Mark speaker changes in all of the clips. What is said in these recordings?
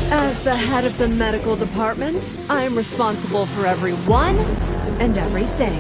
Speaker 1: As the head of the medical department, I am responsible for everyone and everything.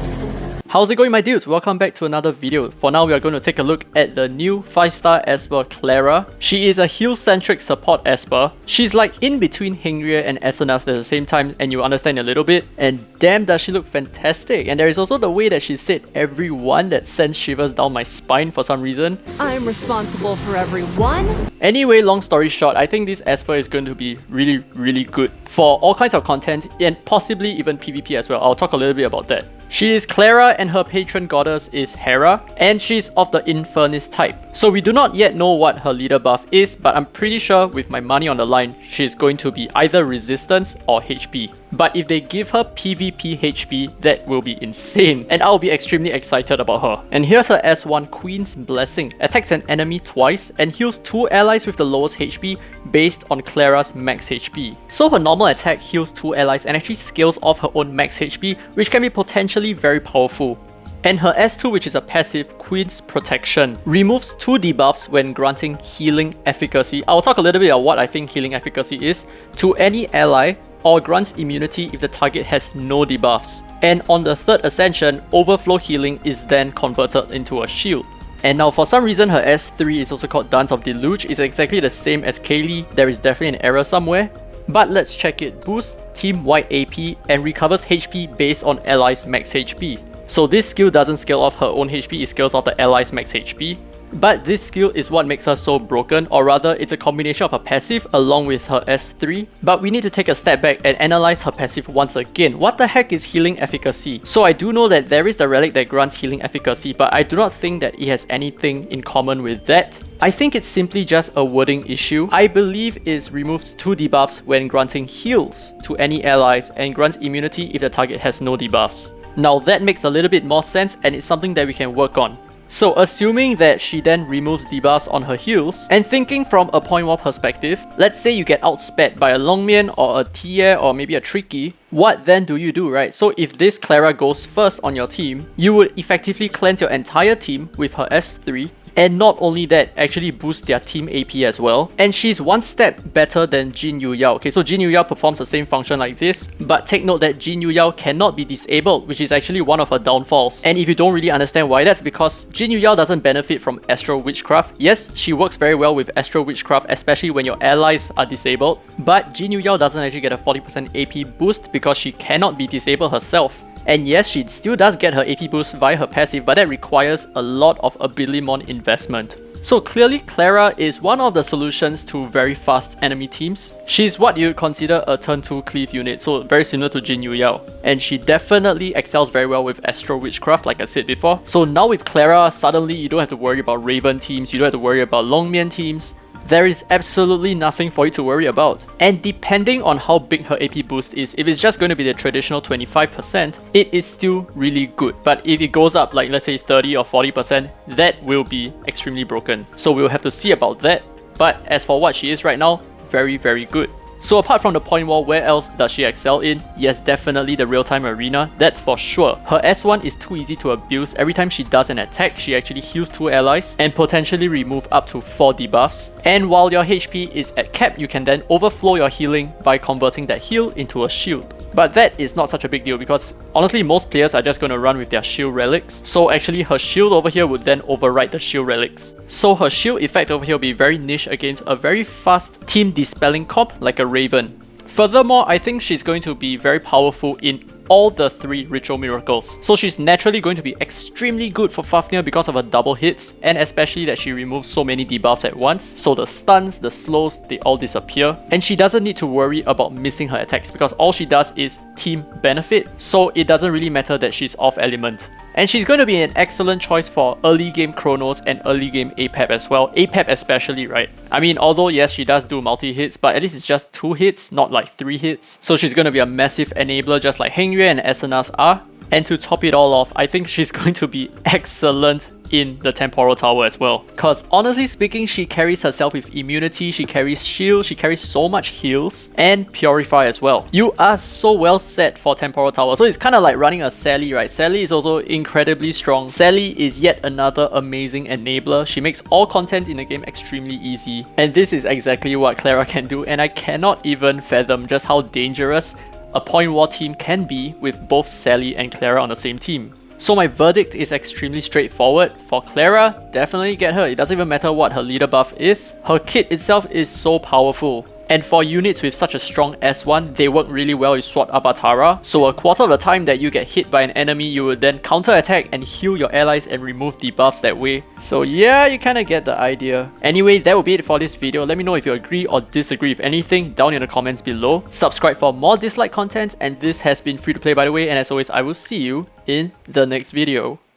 Speaker 2: How's it going, my dudes? Welcome back to another video. For now, we are going to take a look at the new 5-star Esper, Clara. She is a heal-centric support Esper. She's like in between Hera and Esper at the same time, and you understand a little bit. And damn, does she look fantastic. And there is also the way that she said everyone that sends shivers down my spine for some reason.
Speaker 1: I am responsible for everyone.
Speaker 2: Anyway, long story short, I think this Esper is going to be really good for all kinds of content and possibly even PvP as well. I'll talk a little bit about that. She is Clara and her patron goddess is Hera, and she's of the Infernus type. So we do not yet know what her leader buff is, but I'm pretty sure with my money on the line, she's going to be either resistance or HP. But if they give her PvP HP, that will be insane, and I'll be extremely excited about her. And here's her S1 Queen's Blessing. Attacks an enemy twice and heals 2 allies with the lowest HP based on Clara's max HP. So her normal attack heals 2 allies and actually scales off her own max HP, which can be potentially very powerful. And her S2, which is a passive, Queen's Protection, removes 2 debuffs when granting healing efficacy. I'll talk a little bit about what I think healing efficacy is, to any ally, or grants immunity if the target has no debuffs. And on the 3rd ascension, overflow healing is then converted into a shield. And now for some reason her S3 is also called Dance of Deluge. It's exactly the same as Kaylee. There is definitely an error somewhere. But let's check it. Boosts team-wide AP and recovers HP based on allies' max HP. So this skill doesn't scale off her own HP, it scales off the allies' max HP. But this skill is what makes her so broken, or rather it's a combination of her passive along with her S3. But we need to take a step back and analyze her passive once again. What the heck is healing efficacy? So I do know that there is the relic that grants healing efficacy, but I do not think that it has anything in common with that. I think it's simply just a wording issue. I believe it removes 2 debuffs when granting heals to any allies and grants immunity if the target has no debuffs. Now that makes a little bit more sense and it's something that we can work on. So assuming that she then removes debuffs on her heals, and thinking from a point war perspective, let's say you get outsped by a Longmian or a Tia or maybe a Tricky, what then do you do, right? So if this Clara goes first on your team, you would effectively cleanse your entire team with her S3, and not only that, actually boost their team AP as well. And she's one step better than Jin Yu Yao. Okay, so Jin Yu Yao performs the same function like this, but take note that Jin Yu Yao cannot be disabled, which is actually one of her downfalls. And if you don't really understand why, that's because Jin Yu Yao doesn't benefit from Astral Witchcraft. Yes, she works very well with Astral Witchcraft, especially when your allies are disabled, but Jin Yu Yao doesn't actually get a 40% AP boost because she cannot be disabled herself. And yes, she still does get her AP boost via her passive, but that requires a lot of Abilimon investment. So clearly Clara is one of the solutions to very fast enemy teams. She's what you would consider a turn 2 cleave unit, so very similar to Jin Yu Yao. And she definitely excels very well with Astral Witchcraft, like I said before. So now with Clara, suddenly you don't have to worry about Raven teams, you don't have to worry about Longmian teams. There is absolutely nothing for you to worry about. And depending on how big her AP boost is, if it's just going to be the traditional 25%, it is still really good. But if it goes up like let's say 30 or 40%, that will be extremely broken. So we'll have to see about that. But as for what she is right now, very good. So apart from the point wall, where else does she excel in? Yes, definitely the real-time arena, that's for sure. Her S1 is too easy to abuse. Every time she does an attack, she actually heals 2 allies and potentially remove up to 4 debuffs. And while your HP is at cap, you can then overflow your healing by converting that heal into a shield. But that is not such a big deal because honestly most players are just going to run with their shield relics. So actually her shield over here would then override the shield relics. So her shield effect over here will be very niche against a very fast team dispelling comp like a Raven. Furthermore, I think she's going to be very powerful in all the 3 ritual miracles. So she's naturally going to be extremely good for Fafnir because of her double hits, and especially that she removes so many debuffs at once. So the stuns, the slows, they all disappear. And she doesn't need to worry about missing her attacks because all she does is team benefit. So it doesn't really matter that she's off element. And she's going to be an excellent choice for early game Chronos and early game APEP as well. APEP especially, right? I mean, although yes, she does do multi-hits, but at least it's just 2 hits, not like 3 hits. So she's going to be a massive enabler just like Hengryue and Esenath are. And to top it all off, I think she's going to be excellent in the Temporal Tower as well. Cause honestly speaking, she carries herself with immunity, she carries shield, she carries so much heals, and Purify as well. You are so well set for Temporal Tower. So it's kind of like running a Sally, right? Sally is also incredibly strong. Sally is yet another amazing enabler. She makes all content in the game extremely easy. And this is exactly what Clara can do, and I cannot even fathom just how dangerous a point war team can be with both Sally and Clara on the same team. So my verdict is extremely straightforward. For Clara, definitely get her. It doesn't even matter what her leader buff is. Her kit itself is so powerful. And for units with such a strong S1, they work really well with Sword Avatara. So a quarter of the time that you get hit by an enemy, you would then counter-attack and heal your allies and remove debuffs that way. So yeah, you kinda get the idea. Anyway, that will be it for this video. Let me know if you agree or disagree with anything down in the comments below. Subscribe for more Dislyte content, and this has been free to play by the way, and as always, I will see you in the next video.